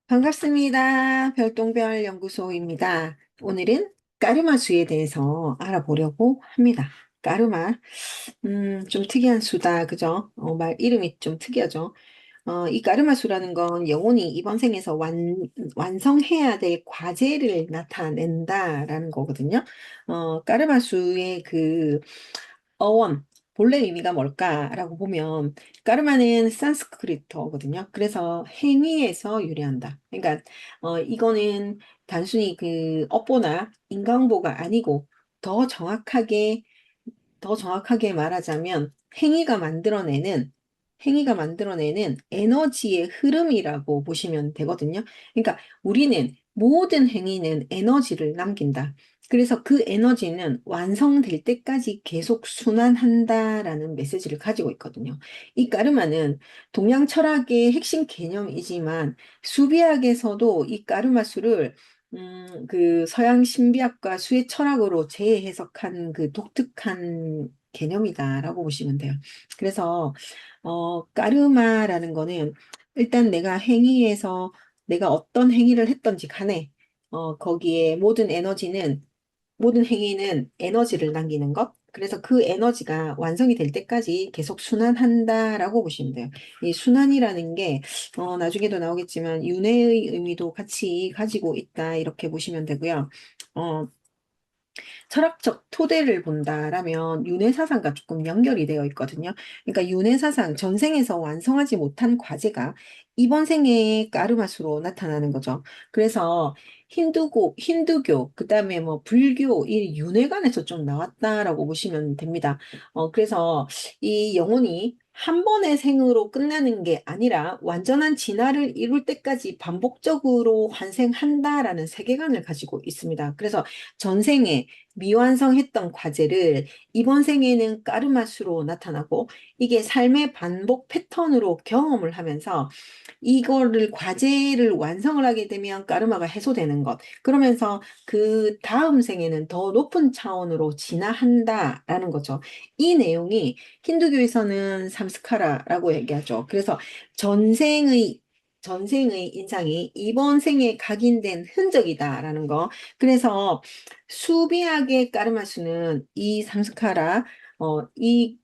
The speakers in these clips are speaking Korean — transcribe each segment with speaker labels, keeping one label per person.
Speaker 1: 반갑습니다. 별똥별 연구소입니다. 오늘은 까르마수에 대해서 알아보려고 합니다. 까르마, 좀 특이한 수다, 그죠? 말 이름이 좀 특이하죠? 이 까르마수라는 건 영혼이 이번 생에서 완성해야 될 과제를 나타낸다라는 거거든요. 까르마수의 그 어원, 본래 의미가 뭘까라고 보면 까르마는 산스크리트어거든요. 그래서 행위에서 유래한다. 그러니까 이거는 단순히 그 업보나 인과응보가 아니고 더 정확하게 더 정확하게 말하자면 행위가 만들어내는 에너지의 흐름이라고 보시면 되거든요. 그러니까 우리는 모든 행위는 에너지를 남긴다. 그래서 그 에너지는 완성될 때까지 계속 순환한다라는 메시지를 가지고 있거든요. 이 까르마는 동양 철학의 핵심 개념이지만 수비학에서도 이 까르마수를 그 서양 신비학과 수의 철학으로 재해석한 그 독특한 개념이다라고 보시면 돼요. 그래서 까르마라는 거는 일단 내가 어떤 행위를 했던지 간에 거기에 모든 행위는 에너지를 남기는 것. 그래서 그 에너지가 완성이 될 때까지 계속 순환한다라고 보시면 돼요. 이 순환이라는 게 나중에도 나오겠지만 윤회의 의미도 같이 가지고 있다 이렇게 보시면 되고요. 어, 철학적 토대를 본다라면 윤회사상과 조금 연결이 되어 있거든요. 그러니까 윤회사상 전생에서 완성하지 못한 과제가 이번 생에 까르마수로 나타나는 거죠. 그래서 힌두교, 그다음에 뭐 불교, 이 윤회관에서 좀 나왔다라고 보시면 됩니다. 그래서 이 영혼이 한 번의 생으로 끝나는 게 아니라 완전한 진화를 이룰 때까지 반복적으로 환생한다라는 세계관을 가지고 있습니다. 그래서 전생에 미완성했던 과제를 이번 생에는 까르마수로 나타나고 이게 삶의 반복 패턴으로 경험을 하면서 이거를 과제를 완성을 하게 되면 까르마가 해소되는 것. 그러면서 그 다음 생에는 더 높은 차원으로 진화한다라는 거죠. 이 내용이 힌두교에서는 삼스카라라고 얘기하죠. 그래서 전생의 전생의 인상이 이번 생에 각인된 흔적이다라는 거. 그래서 수비학의 까르마수는 이 삼스카라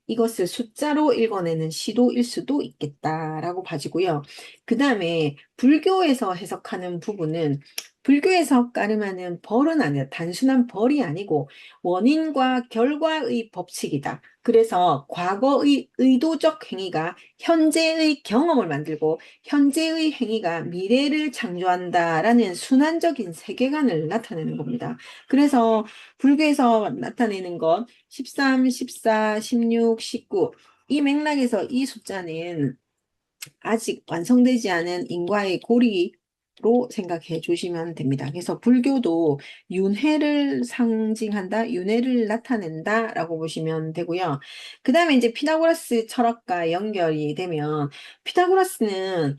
Speaker 1: 이것을 숫자로 읽어내는 시도일 수도 있겠다라고 봐지고요. 그 다음에 불교에서 해석하는 부분은 불교에서 까르마는 벌은 아니라 단순한 벌이 아니고 원인과 결과의 법칙이다. 그래서 과거의 의도적 행위가 현재의 경험을 만들고 현재의 행위가 미래를 창조한다라는 순환적인 세계관을 나타내는 겁니다. 그래서 불교에서 나타내는 것 13, 14, 16, 19 이 맥락에서 이 숫자는 아직 완성되지 않은 인과의 고리로 생각해 주시면 됩니다. 그래서 불교도 윤회를 나타낸다라고 보시면 되고요. 그 다음에 이제 피타고라스 철학과 연결이 되면 피타고라스는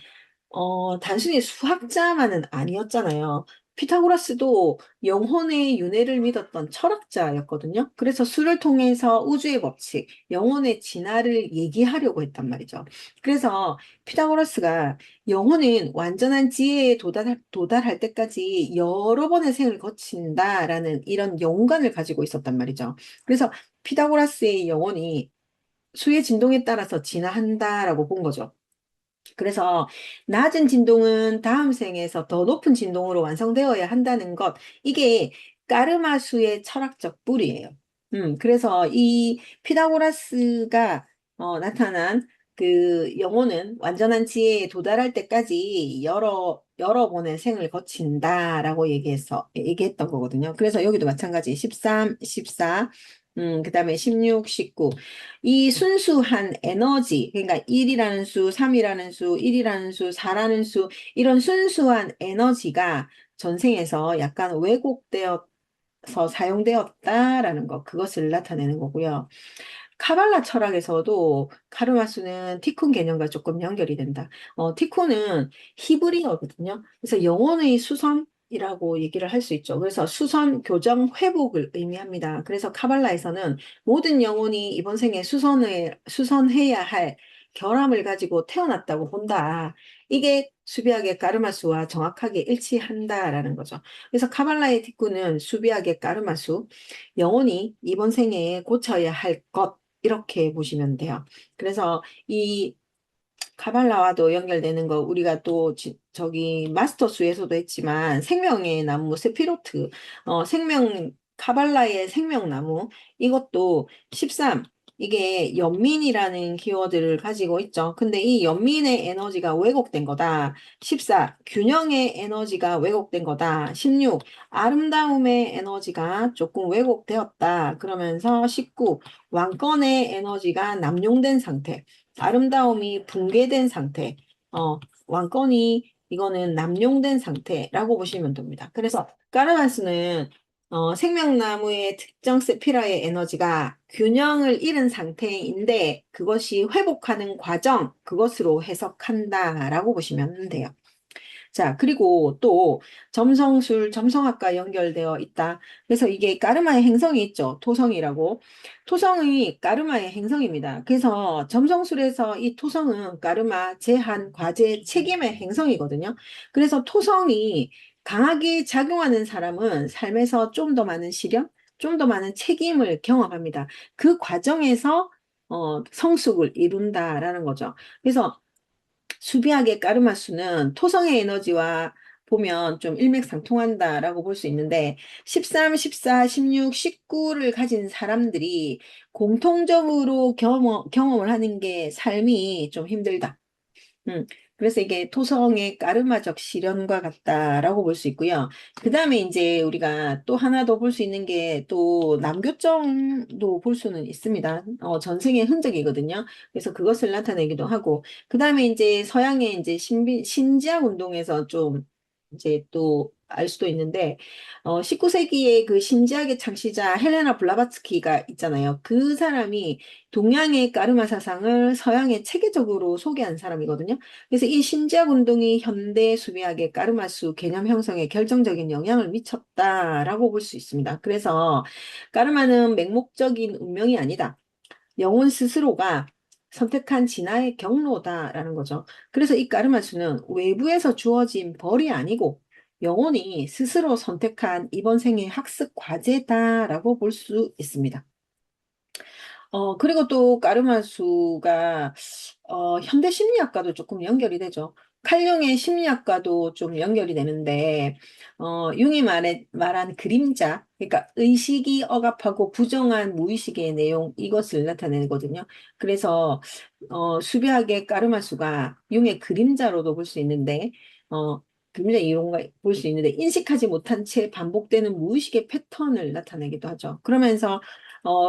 Speaker 1: 단순히 수학자만은 아니었잖아요. 피타고라스도 영혼의 윤회를 믿었던 철학자였거든요. 그래서 수를 통해서 우주의 법칙, 영혼의 진화를 얘기하려고 했단 말이죠. 그래서 피타고라스가 영혼은 완전한 지혜에 도달할 때까지 여러 번의 생을 거친다라는 이런 영관을 가지고 있었단 말이죠. 그래서 피타고라스의 영혼이 수의 진동에 따라서 진화한다라고 본 거죠. 그래서 낮은 진동은 다음 생에서 더 높은 진동으로 완성되어야 한다는 것, 이게 까르마수의 철학적 뿌리예요. 그래서 이 피타고라스가 나타난 그 영혼은 완전한 지혜에 도달할 때까지 여러 번의 생을 거친다라고 얘기했던 거거든요. 그래서 여기도 마찬가지 13, 14, 그다음에 16, 19. 이 순수한 에너지, 그러니까 1이라는 수, 3이라는 수, 1이라는 수, 4라는 수, 이런 순수한 에너지가 전생에서 약간 왜곡되어서 사용되었다라는 것, 그것을 나타내는 거고요. 카발라 철학에서도 카르마수는 티쿤 개념과 조금 연결이 된다. 티쿤은 히브리어거든요. 그래서 영혼의 수선이라고 얘기를 할 수 있죠. 그래서 수선, 교정, 회복을 의미합니다. 그래서 카발라에서는 모든 영혼이 이번 생에 수선해야 할 결함을 가지고 태어났다고 본다. 이게 수비학의 까르마수와 정확하게 일치한다라는 거죠. 그래서 카발라의 티꾸는 수비학의 까르마수, 영혼이 이번 생애에 고쳐야 할 것, 이렇게 보시면 돼요. 그래서 이 카발라와도 연결되는 거 우리가 또 저기 마스터수에서도 했지만 생명의 나무 세피로트 생명 카발라의 생명나무 이것도 13 이게 연민이라는 키워드를 가지고 있죠. 근데 이 연민의 에너지가 왜곡된 거다. 14 균형의 에너지가 왜곡된 거다. 16 아름다움의 에너지가 조금 왜곡되었다. 그러면서 19 왕권의 에너지가 남용된 상태. 아름다움이 붕괴된 상태, 왕권이 이거는 남용된 상태라고 보시면 됩니다. 그래서 까르마스는 생명나무의 특정 세피라의 에너지가 균형을 잃은 상태인데 그것이 회복하는 과정, 그것으로 해석한다라고 보시면 돼요. 자, 그리고 또 점성술, 점성학과 연결되어 있다. 그래서 이게 까르마의 행성이 있죠. 토성이라고. 토성이 까르마의 행성입니다. 그래서 점성술에서 이 토성은 까르마, 제한, 과제, 책임의 행성이거든요. 그래서 토성이 강하게 작용하는 사람은 삶에서 좀 더 많은 시련, 좀 더 많은 책임을 경험합니다. 그 과정에서 성숙을 이룬다라는 거죠. 그래서 수비학의 까르마수는 토성의 에너지와 보면 좀 일맥상통한다라고 볼 수 있는데 13, 14, 16, 19를 가진 사람들이 공통적으로 경험을 하는 게 삶이 좀 힘들다. 음, 그래서 이게 토성의 까르마적 시련과 같다라고 볼 수 있고요. 그 다음에 이제 우리가 또 하나 더 볼 수 있는 게 또 남교정도 볼 수는 있습니다. 전생의 흔적이거든요. 그래서 그것을 나타내기도 하고. 그 다음에 이제 서양의 이제 신지학 운동에서 좀 이제 또 알 수도 있는데, 19세기의 그 신지학의 창시자 헬레나 블라바츠키가 있잖아요. 그 사람이 동양의 까르마 사상을 서양에 체계적으로 소개한 사람이거든요. 그래서 이 신지학 운동이 현대 수비학의 까르마수 개념 형성에 결정적인 영향을 미쳤다라고 볼 수 있습니다. 그래서 까르마는 맹목적인 운명이 아니다. 영혼 스스로가 선택한 진화의 경로다라는 거죠. 그래서 이 까르마수는 외부에서 주어진 벌이 아니고 영혼이 스스로 선택한 이번 생의 학습 과제다라고 볼 수 있습니다. 그리고 또 까르마수가 현대 심리학과도 조금 연결이 되죠. 칼융의 심리학과도 좀 연결이 되는데, 융이 말한 그림자, 그러니까 의식이 억압하고 부정한 무의식의 내용, 이것을 나타내거든요. 그래서, 수비학의 까르마수가 융의 그림자로도 볼 수 있는데, 어, 그림자 이론가 볼 수 있는데, 인식하지 못한 채 반복되는 무의식의 패턴을 나타내기도 하죠. 그러면서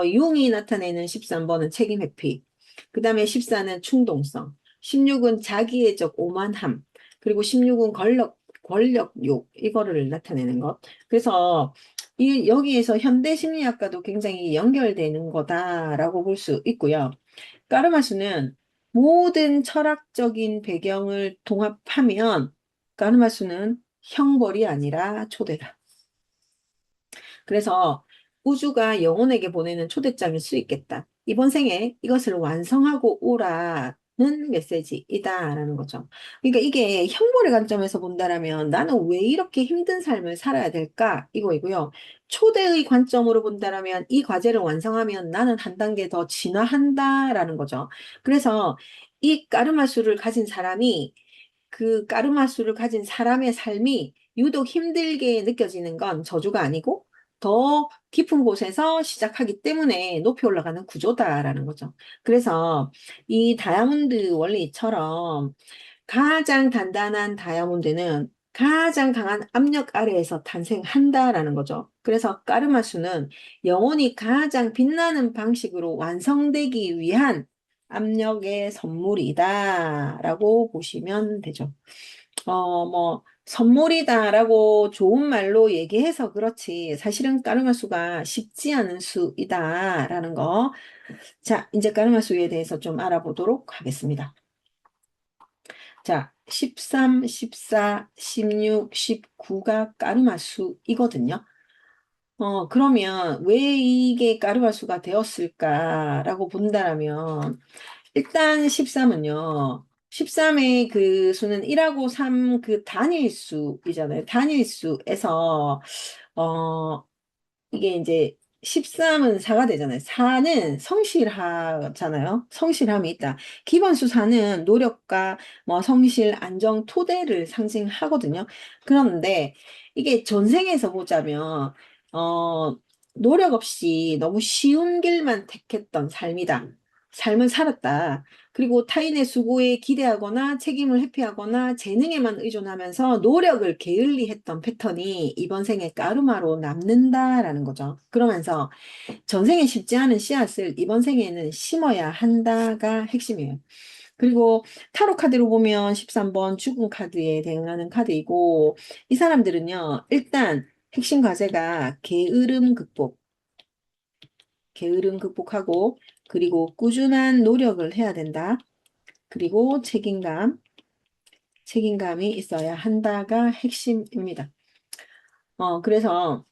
Speaker 1: 융이 나타내는 13번은 책임 회피. 그 다음에 14는 충동성. 16은 자기애적 오만함. 그리고 16은 권력욕. 이거를 나타내는 것. 그래서 여기에서 현대 심리학과도 굉장히 연결되는 거다라고 볼 수 있고요. 까르마수는 모든 철학적인 배경을 통합하면 까르마수는 형벌이 아니라 초대다. 그래서 우주가 영혼에게 보내는 초대장일 수 있겠다. 이번 생에 이것을 완성하고 오라는 메시지이다라는 거죠. 그러니까 이게 형벌의 관점에서 본다라면 나는 왜 이렇게 힘든 삶을 살아야 될까? 이거이고요. 초대의 관점으로 본다라면 이 과제를 완성하면 나는 한 단계 더 진화한다라는 거죠. 그래서 이 까르마수를 가진 사람이 그 까르마수를 가진 사람의 삶이 유독 힘들게 느껴지는 건 저주가 아니고 더 깊은 곳에서 시작하기 때문에 높이 올라가는 구조다라는 거죠. 그래서 이 다이아몬드 원리처럼 가장 단단한 다이아몬드는 가장 강한 압력 아래에서 탄생한다라는 거죠. 그래서 까르마수는 영혼이 가장 빛나는 방식으로 완성되기 위한 압력의 선물이다라고 보시면 되죠. 선물이다라고 좋은 말로 얘기해서 그렇지, 사실은 까르마수가 쉽지 않은 수이다라는 거. 자, 이제 까르마수에 대해서 좀 알아보도록 하겠습니다. 자, 13, 14, 16, 19가 까르마수이거든요. 그러면 왜 이게 까르마수가 되었을까라고 본다라면, 일단 13은요. 13의 그 수는 1하고 3 그 단일수이잖아요. 단일수에서 어 이게 이제 13은 4가 되잖아요. 4는 성실하잖아요. 성실함이 있다. 기본수 4는 노력과 뭐 성실, 안정, 토대를 상징하거든요. 그런데 이게 전생에서 보자면 어 노력 없이 너무 쉬운 길만 택했던 삶이다. 삶을 살았다. 그리고 타인의 수고에 기대하거나 책임을 회피하거나 재능에만 의존하면서 노력을 게을리 했던 패턴이 이번 생에 까르마로 남는다라는 거죠. 그러면서 전생에 심지 않은 씨앗을 이번 생에는 심어야 한다가 핵심이에요. 그리고 타로 카드로 보면 13번 죽은 카드에 대응하는 카드이고 이 사람들은요. 일단 핵심 과제가 게으름 극복하고 그리고 꾸준한 노력을 해야 된다. 그리고 책임감이 있어야 한다가 핵심입니다. 그래서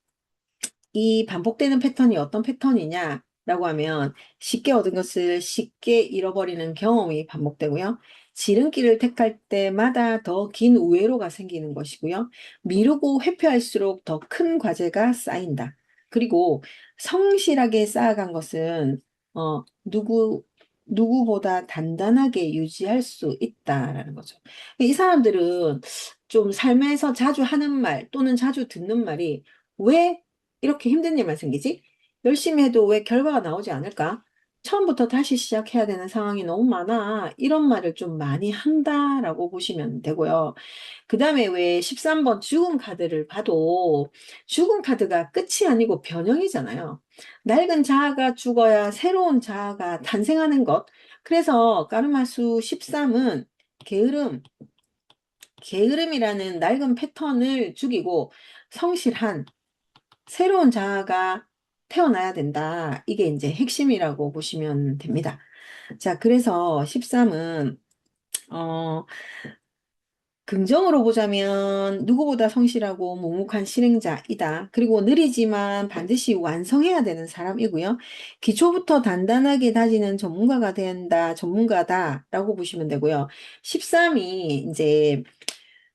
Speaker 1: 이 반복되는 패턴이 어떤 패턴이냐라고 하면 쉽게 얻은 것을 쉽게 잃어버리는 경험이 반복되고요. 지름길을 택할 때마다 더 긴 우회로가 생기는 것이고요. 미루고 회피할수록 더 큰 과제가 쌓인다. 그리고 성실하게 쌓아간 것은 누구보다 단단하게 유지할 수 있다라는 거죠. 이 사람들은 좀 삶에서 자주 하는 말 또는 자주 듣는 말이 왜 이렇게 힘든 일만 생기지? 열심히 해도 왜 결과가 나오지 않을까? 처음부터 다시 시작해야 되는 상황이 너무 많아. 이런 말을 좀 많이 한다라고 보시면 되고요. 그 다음에 왜 13번 죽음 카드를 봐도 죽음 카드가 끝이 아니고 변형이잖아요. 낡은 자아가 죽어야 새로운 자아가 탄생하는 것. 그래서 까르마수 13은 게으름, 게으름이라는 낡은 패턴을 죽이고 성실한 새로운 자아가 태어나야 된다. 이게 이제 핵심이라고 보시면 됩니다. 자, 그래서 13은, 긍정으로 보자면 누구보다 성실하고 묵묵한 실행자이다. 그리고 느리지만 반드시 완성해야 되는 사람이고요. 기초부터 단단하게 다지는 전문가다라고 보시면 되고요. 13이 이제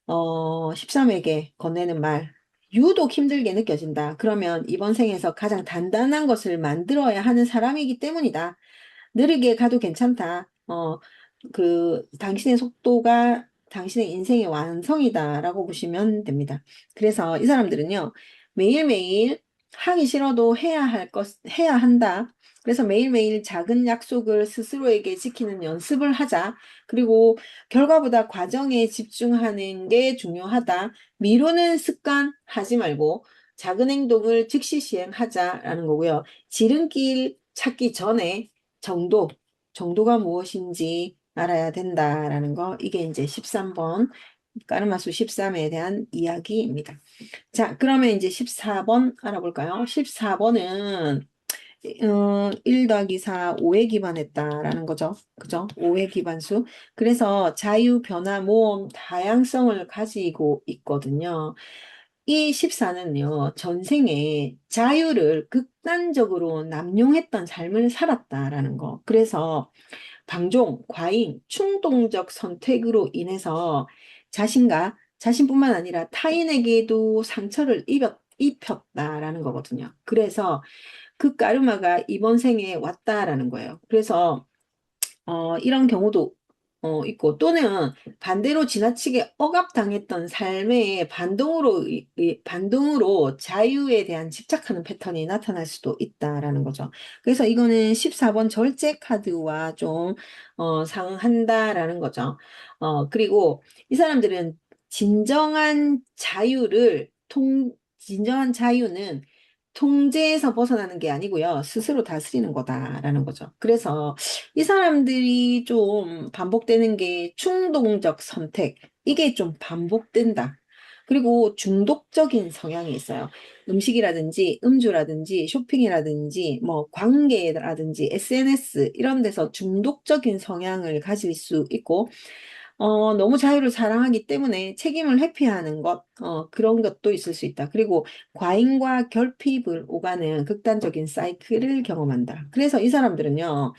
Speaker 1: 13에게 건네는 말, 유독 힘들게 느껴진다. 그러면 이번 생에서 가장 단단한 것을 만들어야 하는 사람이기 때문이다. 느리게 가도 괜찮다. 당신의 속도가 당신의 인생의 완성이다라고 보시면 됩니다. 그래서 이 사람들은요, 매일매일 하기 싫어도 해야 한다. 그래서 매일매일 작은 약속을 스스로에게 지키는 연습을 하자. 그리고 결과보다 과정에 집중하는 게 중요하다. 미루는 습관 하지 말고 작은 행동을 즉시 시행하자라는 거고요. 지름길 찾기 전에 정도, 정도가 무엇인지 알아야 된다라는 거. 이게 이제 13번 까르마수 13에 대한 이야기입니다. 자, 그러면 이제 14번 알아볼까요? 14번은 1 더하기 4, 5에 기반했다라는 거죠. 그죠? 5의 기반수. 그래서 자유, 변화, 모험, 다양성을 가지고 있거든요. 이 14는요, 전생에 자유를 극단적으로 남용했던 삶을 살았다라는 거. 그래서 방종, 과잉, 충동적 선택으로 인해서 자신뿐만 아니라 타인에게도 상처를 입혔다라는 거거든요. 그래서 그 까르마가 이번 생에 왔다라는 거예요. 그래서 이런 경우도 있고 또는 반대로 지나치게 억압당했던 삶의 반동으로 자유에 대한 집착하는 패턴이 나타날 수도 있다라는 거죠. 그래서 이거는 14번 절제 카드와 좀 상응한다라는 거죠. 그리고 이 사람들은 진정한 자유는 통제에서 벗어나는 게 아니고요. 스스로 다스리는 거다라는 거죠. 그래서 이 사람들이 좀 반복되는 게 충동적 선택. 이게 좀 반복된다. 그리고 중독적인 성향이 있어요. 음식이라든지 음주라든지 쇼핑이라든지 뭐 관계라든지 SNS 이런 데서 중독적인 성향을 가질 수 있고 너무 자유를 사랑하기 때문에 책임을 회피하는 것, 그런 것도 있을 수 있다. 그리고 과잉과 결핍을 오가는 극단적인 사이클을 경험한다. 그래서 이 사람들은요,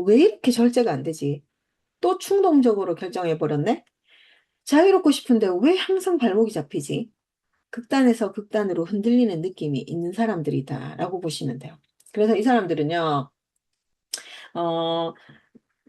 Speaker 1: 왜 이렇게 절제가 안 되지? 또 충동적으로 결정해버렸네? 자유롭고 싶은데 왜 항상 발목이 잡히지? 극단에서 극단으로 흔들리는 느낌이 있는 사람들이다라고 보시면 돼요. 그래서 이 사람들은요, 어,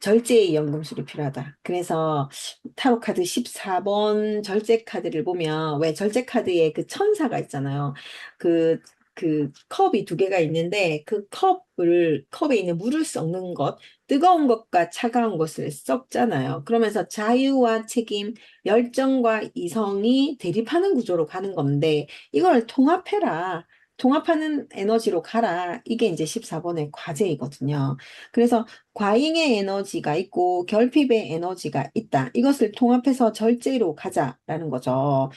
Speaker 1: 절제의 연금술이 필요하다. 그래서 타로 카드 14번 절제 카드를 보면 왜 절제 카드에 그 천사가 있잖아요. 그, 그 컵이 두 개가 있는데 그 컵에 있는 물을 섞는 것, 뜨거운 것과 차가운 것을 섞잖아요. 그러면서 자유와 책임, 열정과 이성이 대립하는 구조로 가는 건데 이걸 통합해라. 통합하는 에너지로 가라. 이게 이제 14번의 과제이거든요. 그래서 과잉의 에너지가 있고 결핍의 에너지가 있다. 이것을 통합해서 절제로 가자라는 거죠.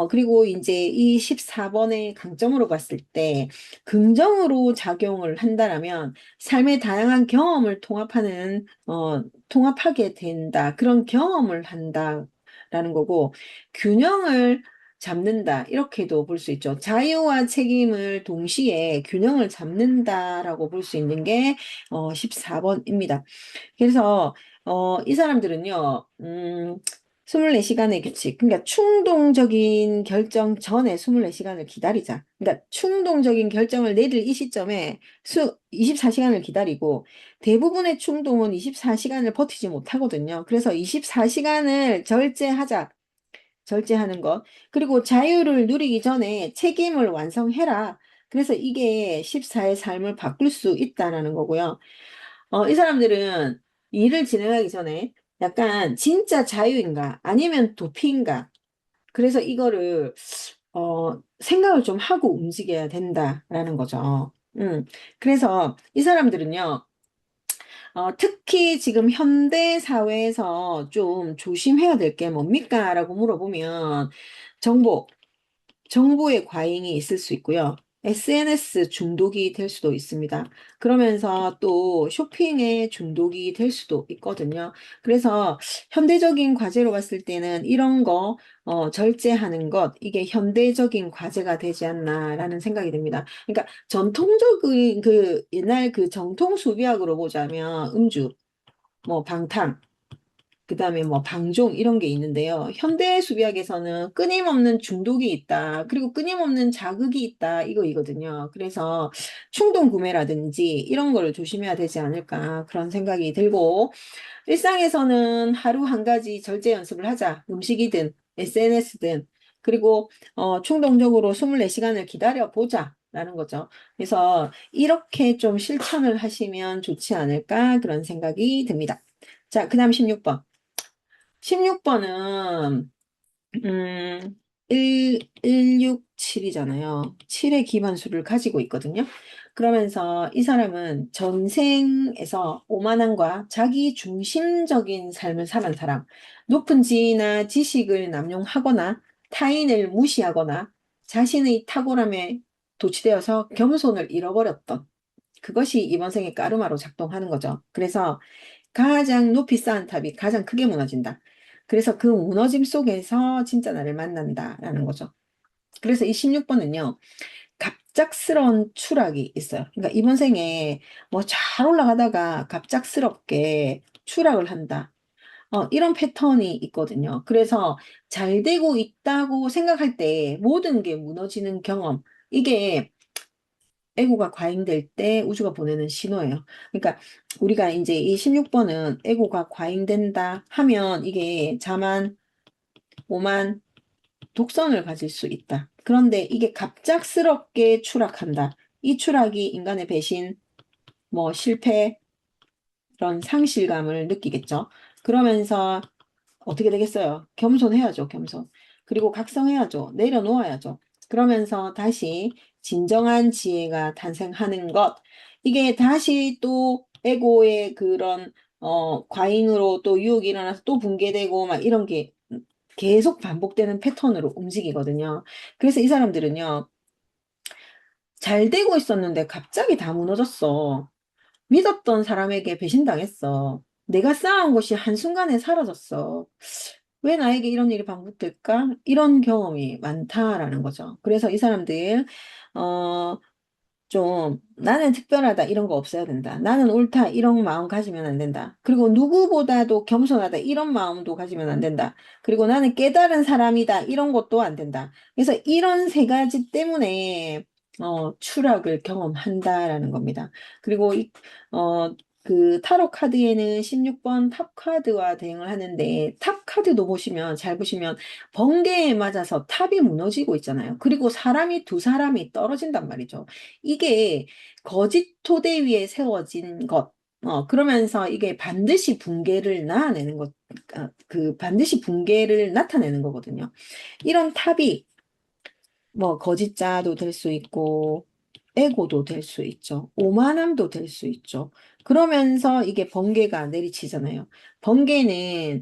Speaker 1: 그리고 이제 이 14번의 강점으로 봤을 때 긍정으로 작용을 한다라면 삶의 다양한 경험을 통합하게 된다. 그런 경험을 한다라는 거고 균형을 잡는다. 이렇게도 볼 수 있죠. 자유와 책임을 동시에 균형을 잡는다라고 볼 수 있는 게 14번입니다. 그래서, 이 사람들은요, 24시간의 규칙. 그러니까 충동적인 결정 전에 24시간을 기다리자. 그러니까 충동적인 결정을 내릴 이 시점에 24시간을 기다리고 대부분의 충동은 24시간을 버티지 못하거든요. 그래서 24시간을 절제하는 것. 그리고 자유를 누리기 전에 책임을 완성해라. 그래서 이게 14의 삶을 바꿀 수 있다라는 거고요. 이 사람들은 일을 진행하기 전에 약간 진짜 자유인가 아니면 도피인가 그래서 이거를 생각을 좀 하고 움직여야 된다라는 거죠. 그래서 이 사람들은요, 특히 지금 현대 사회에서 좀 조심해야 될 게 뭡니까? 라고 물어보면 정보, 정보의 과잉이 있을 수 있고요. SNS 중독이 될 수도 있습니다. 그러면서 또 쇼핑에 중독이 될 수도 있거든요. 그래서 현대적인 과제로 봤을 때는 이런 거 절제하는 것, 이게 현대적인 과제가 되지 않나라는 생각이 듭니다. 그러니까 전통적인 그 옛날 그 정통 소비학으로 보자면 음주, 뭐 방탕, 그다음에 뭐 방종 이런 게 있는데요. 현대 수비학에서는 끊임없는 중독이 있다. 그리고 끊임없는 자극이 있다. 이거이거든요. 그래서 충동 구매라든지 이런 걸 조심해야 되지 않을까 그런 생각이 들고 일상에서는 하루 한 가지 절제 연습을 하자. 음식이든 SNS든 그리고 충동적으로 24시간을 기다려 보자. 라는 거죠. 그래서 이렇게 좀 실천을 하시면 좋지 않을까 그런 생각이 듭니다. 자, 그다음 16번. 16번은, 167이잖아요. 7의 기반수를 가지고 있거든요. 그러면서 이 사람은 전생에서 오만함과 자기 중심적인 삶을 사는 사람, 높은 지위나 지식을 남용하거나 타인을 무시하거나 자신의 탁월함에 도취되어서 겸손을 잃어버렸던 그것이 이번 생의 까르마로 작동하는 거죠. 그래서 가장 높이 쌓은 탑이 가장 크게 무너진다. 그래서 그 무너짐 속에서 진짜 나를 만난다라는 거죠. 그래서 이 16번은요, 갑작스러운 추락이 있어요. 그러니까 이번 생에 뭐 잘 올라가다가 갑작스럽게 추락을 한다. 이런 패턴이 있거든요. 그래서 잘 되고 있다고 생각할 때 모든 게 무너지는 경험. 이게 에고가 과잉될 때 우주가 보내는 신호예요. 그러니까 우리가 이제 이 16번은 에고가 과잉된다 하면 이게 자만, 오만, 독선을 가질 수 있다. 그런데 이게 갑작스럽게 추락한다. 이 추락이 인간의 배신, 뭐 실패, 그런 상실감을 느끼겠죠. 그러면서 어떻게 되겠어요? 겸손해야죠, 겸손. 그리고 각성해야죠. 내려놓아야죠. 그러면서 다시 진정한 지혜가 탄생하는 것. 이게 다시 또 에고의 그런, 과잉으로 또 유혹이 일어나서 또 붕괴되고 막 이런 게 계속 반복되는 패턴으로 움직이거든요. 그래서 이 사람들은요, 잘 되고 있었는데 갑자기 다 무너졌어. 믿었던 사람에게 배신당했어. 내가 쌓아온 것이 한순간에 사라졌어. 왜 나에게 이런 일이 반복될까? 이런 경험이 많다라는 거죠. 그래서 이 사람들, 어, 좀 나는 특별하다 이런 거 없어야 된다. 나는 옳다 이런 마음 가지면 안 된다. 그리고 누구보다도 겸손하다 이런 마음도 가지면 안 된다. 그리고 나는 깨달은 사람이다 이런 것도 안 된다. 그래서 이런 세 가지 때문에 추락을 경험한다라는 겁니다. 그리고 그 타로 카드에는 16번 탑 카드와 대응을 하는데 탑 카드도 보시면 잘 보시면 번개에 맞아서 탑이 무너지고 있잖아요. 그리고 두 사람이 떨어진단 말이죠. 이게 거짓 토대 위에 세워진 것. 그러면서 이게 반드시 붕괴를 나타내는 것, 반드시 붕괴를 나타내는 거거든요. 이런 탑이 뭐 거짓자도 될 수 있고 에고도 될 수 있죠. 오만함도 될 수 있죠. 그러면서 이게 번개가 내리치잖아요. 번개는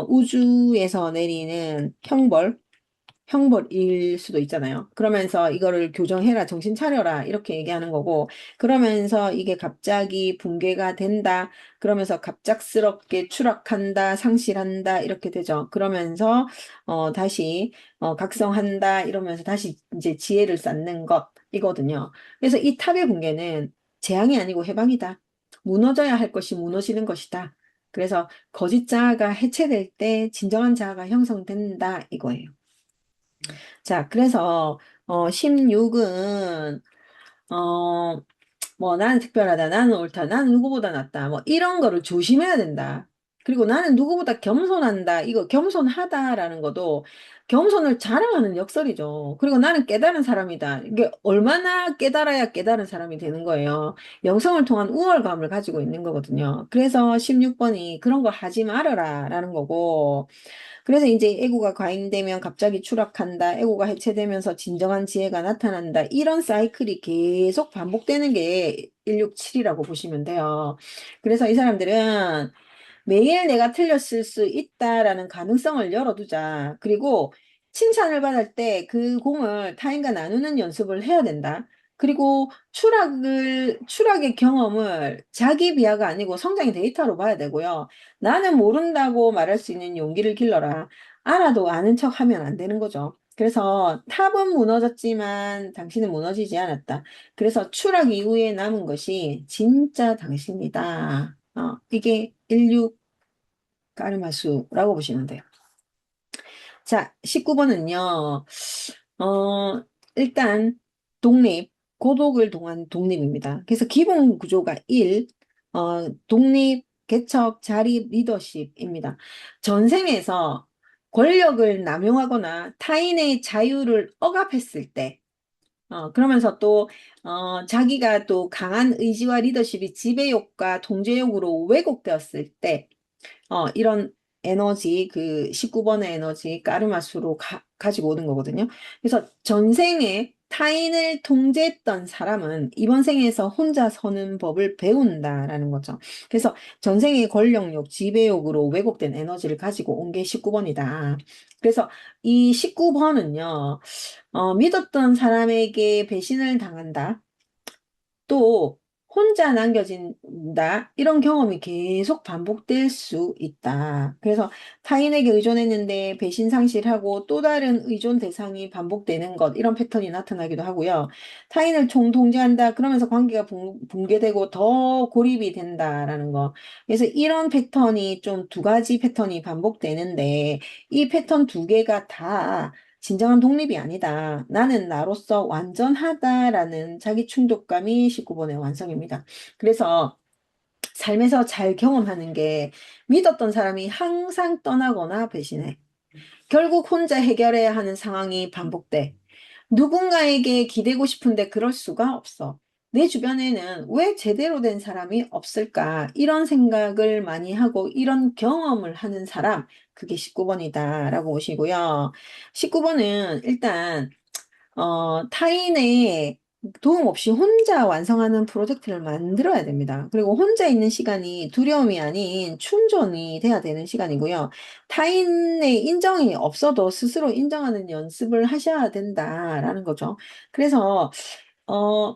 Speaker 1: 우주에서 내리는 형벌일 수도 있잖아요. 그러면서 이거를 교정해라, 정신 차려라, 이렇게 얘기하는 거고, 그러면서 이게 갑자기 붕괴가 된다, 그러면서 갑작스럽게 추락한다, 상실한다, 이렇게 되죠. 그러면서, 다시, 각성한다, 이러면서 다시 이제 지혜를 쌓는 것이거든요. 그래서 이 탑의 붕괴는 재앙이 아니고 해방이다. 무너져야 할 것이 무너지는 것이다. 그래서 거짓 자아가 해체될 때 진정한 자아가 형성된다, 이거예요. 자, 그래서 16은 뭐 나는 특별하다, 나는 옳다, 나는 누구보다 낫다, 뭐 이런 거를 조심해야 된다. 그리고 나는 누구보다 겸손한다. 이거 겸손하다라는 것도 겸손을 자랑하는 역설이죠. 그리고 나는 깨달은 사람이다. 이게 얼마나 깨달아야 깨달은 사람이 되는 거예요. 영성을 통한 우월감을 가지고 있는 거거든요. 그래서 16번이 그런 거 하지 말아라라는 거고, 그래서 이제 애고가 과잉되면 갑자기 추락한다. 애고가 해체되면서 진정한 지혜가 나타난다. 이런 사이클이 계속 반복되는 게 167이라고 보시면 돼요. 그래서 이 사람들은 매일 내가 틀렸을 수 있다라는 가능성을 열어두자. 그리고 칭찬을 받을 때 그 공을 타인과 나누는 연습을 해야 된다. 그리고 추락의 경험을 자기 비하가 아니고 성장의 데이터로 봐야 되고요. 나는 모른다고 말할 수 있는 용기를 길러라. 알아도 아는 척 하면 안 되는 거죠. 그래서 탑은 무너졌지만 당신은 무너지지 않았다. 그래서 추락 이후에 남은 것이 진짜 당신이다. 이게 16 까르마수라고 보시면 돼요. 자, 19번은요, 일단, 독립, 고독을 동한 독립입니다. 그래서 기본 구조가 1, 독립, 개척, 자립, 리더십입니다. 전생에서 권력을 남용하거나 타인의 자유를 억압했을 때, 그러면서 또, 자기가 또 강한 의지와 리더십이 지배욕과 통제욕으로 왜곡되었을 때, 이런 에너지, 그 19번의 에너지, 까르마수로 가지고 오는 거거든요. 그래서 전생에 타인을 통제했던 사람은 이번 생에서 혼자 서는 법을 배운다라는 거죠. 그래서 전생의 권력욕, 지배욕으로 왜곡된 에너지를 가지고 온 게 19번이다. 그래서 이 19번은요, 믿었던 사람에게 배신을 당한다. 또 혼자 남겨진다. 이런 경험이 계속 반복될 수 있다. 그래서 타인에게 의존했는데 배신 상실하고 또 다른 의존 대상이 반복되는 것, 이런 패턴이 나타나기도 하고요. 타인을 총통제한다. 그러면서 관계가 붕괴되고 더 고립이 된다라는 거. 그래서 이런 패턴이 좀 두 가지 패턴이 반복되는데 이 패턴 두 개가 다 진정한 독립이 아니다. 나는 나로서 완전하다라는 자기 충족감이 19번의 완성입니다. 그래서 삶에서 잘 경험하는 게 믿었던 사람이 항상 떠나거나 배신해. 결국 혼자 해결해야 하는 상황이 반복돼. 누군가에게 기대고 싶은데 그럴 수가 없어. 내 주변에는 왜 제대로 된 사람이 없을까? 이런 생각을 많이 하고 이런 경험을 하는 사람, 그게 19번이다라고 보시고요. 19번은 일단 타인의 도움 없이 혼자 완성하는 프로젝트를 만들어야 됩니다. 그리고 혼자 있는 시간이 두려움이 아닌 충전이 돼야 되는 시간이고요. 타인의 인정이 없어도 스스로 인정하는 연습을 하셔야 된다라는 거죠. 그래서, 어,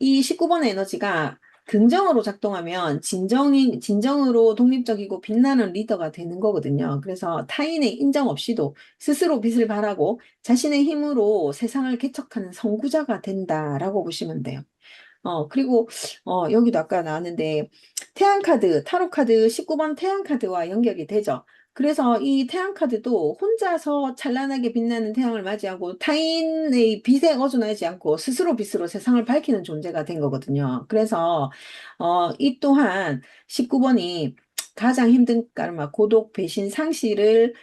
Speaker 1: 이 19번의 에너지가 긍정으로 작동하면 진정으로 독립적이고 빛나는 리더가 되는 거거든요. 그래서 타인의 인정 없이도 스스로 빛을 발하고 자신의 힘으로 세상을 개척하는 선구자가 된다라고 보시면 돼요. 그리고, 여기도 아까 나왔는데, 태양카드, 타로카드 19번 태양카드와 연결이 되죠. 그래서 이 태양카드도 혼자서 찬란하게 빛나는 태양을 맞이하고 타인의 빛에 어존하지 않고 스스로 빛으로 세상을 밝히는 존재가 된 거거든요. 그래서, 이 또한 19번이 가장 힘든 까르마, 고독, 배신, 상실을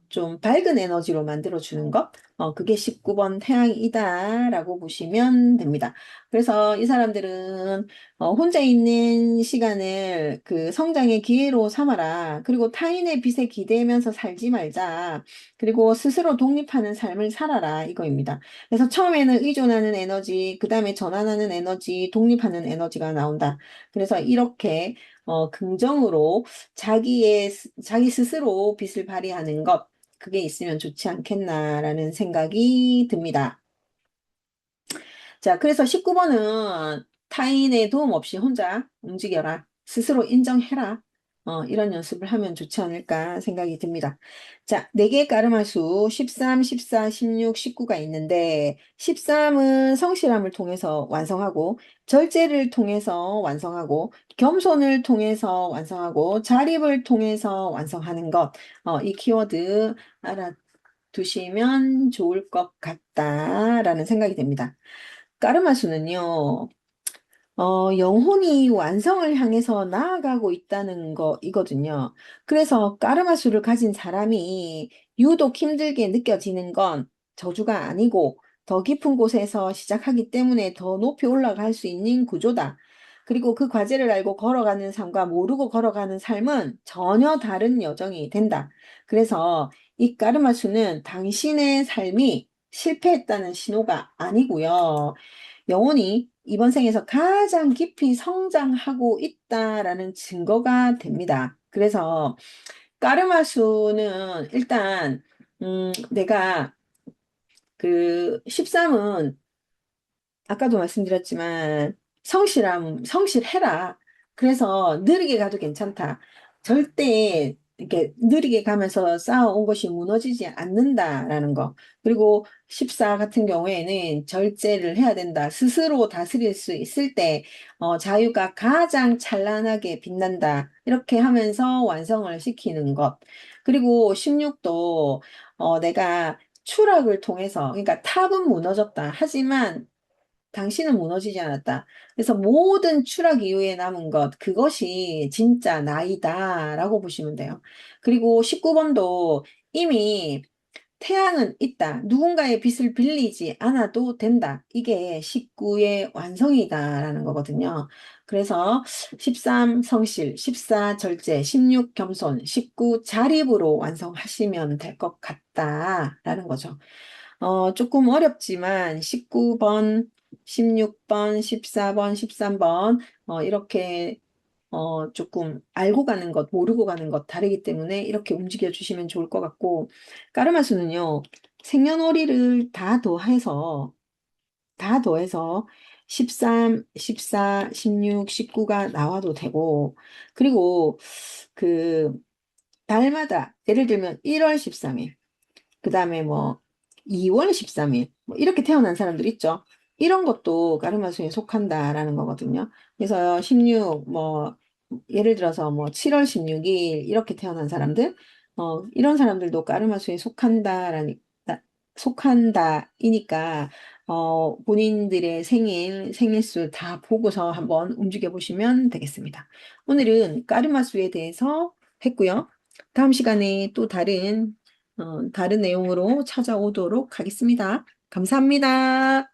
Speaker 1: 좀 밝은 에너지로 만들어주는 것. 그게 19번 태양이다라고 보시면 됩니다. 그래서 이 사람들은 혼자 있는 시간을 그 성장의 기회로 삼아라. 그리고 타인의 빛에 기대면서 살지 말자. 그리고 스스로 독립하는 삶을 살아라. 이거입니다. 그래서 처음에는 의존하는 에너지, 그 다음에 전환하는 에너지, 독립하는 에너지가 나온다. 그래서 이렇게 긍정으로 자기 스스로 빛을 발휘하는 것, 그게 있으면 좋지 않겠나라는 생각이 듭니다. 자, 그래서 19번은 타인의 도움 없이 혼자 움직여라. 스스로 인정해라. 이런 연습을 하면 좋지 않을까 생각이 듭니다. 자, 4개의 까르마수 13, 14, 16, 19가 있는데 13은 성실함을 통해서 완성하고 절제를 통해서 완성하고 겸손을 통해서 완성하고 자립을 통해서 완성하는 것. 이 키워드 알아두시면 좋을 것 같다라는 생각이 듭니다. 까르마수는요, 영혼이 완성을 향해서 나아가고 있다는 거이거든요. 그래서 까르마수를 가진 사람이 유독 힘들게 느껴지는 건 저주가 아니고 더 깊은 곳에서 시작하기 때문에 더 높이 올라갈 수 있는 구조다. 그리고 그 과제를 알고 걸어가는 삶과 모르고 걸어가는 삶은 전혀 다른 여정이 된다. 그래서 이 까르마수는 당신의 삶이 실패했다는 신호가 아니고요. 영혼이 이번 생에서 가장 깊이 성장하고 있다라는 증거가 됩니다. 그래서 까르마수는 일단 내가 그 13은 아까도 말씀드렸지만 성실해라. 그래서 느리게 가도 괜찮다. 절대 이렇게 느리게 가면서 쌓아온 것이 무너지지 않는다라는 거. 그리고 14 같은 경우에는 절제를 해야 된다. 스스로 다스릴 수 있을 때 자유가 가장 찬란하게 빛난다. 이렇게 하면서 완성을 시키는 것. 그리고 16도 내가 추락을 통해서, 그러니까 탑은 무너졌다. 하지만 당신은 무너지지 않았다. 그래서 모든 추락 이후에 남은 것, 그것이 진짜 나이다라고 보시면 돼요. 그리고 19번도 이미 태양은 있다. 누군가의 빛을 빌리지 않아도 된다. 이게 19의 완성이다라는 거거든요. 그래서 13 성실, 14 절제, 16 겸손, 19 자립으로 완성하시면 될 것 같다라는 거죠. 조금 어렵지만 19번, 16번, 14번, 13번 이렇게 조금 알고 가는 것, 모르고 가는 것 다르기 때문에 이렇게 움직여 주시면 좋을 것 같고 까르마수는요. 생년월일을 다 더해서 13, 14, 16, 19가 나와도 되고 그리고 그 달마다 예를 들면 1월 13일 그 다음에 뭐 2월 13일 뭐 이렇게 태어난 사람들 있죠. 이런 것도 가르마수에 속한다라는 거거든요. 그래서 16, 뭐 예를 들어서 뭐 7월 16일 이렇게 태어난 사람들, 이런 사람들도 가르마수에 속한다이니까 본인들의 생일수 다 보고서 한번 움직여 보시면 되겠습니다. 오늘은 까르마수에 대해서 했고요. 다음 시간에 또 다른 내용으로 찾아오도록 하겠습니다. 감사합니다.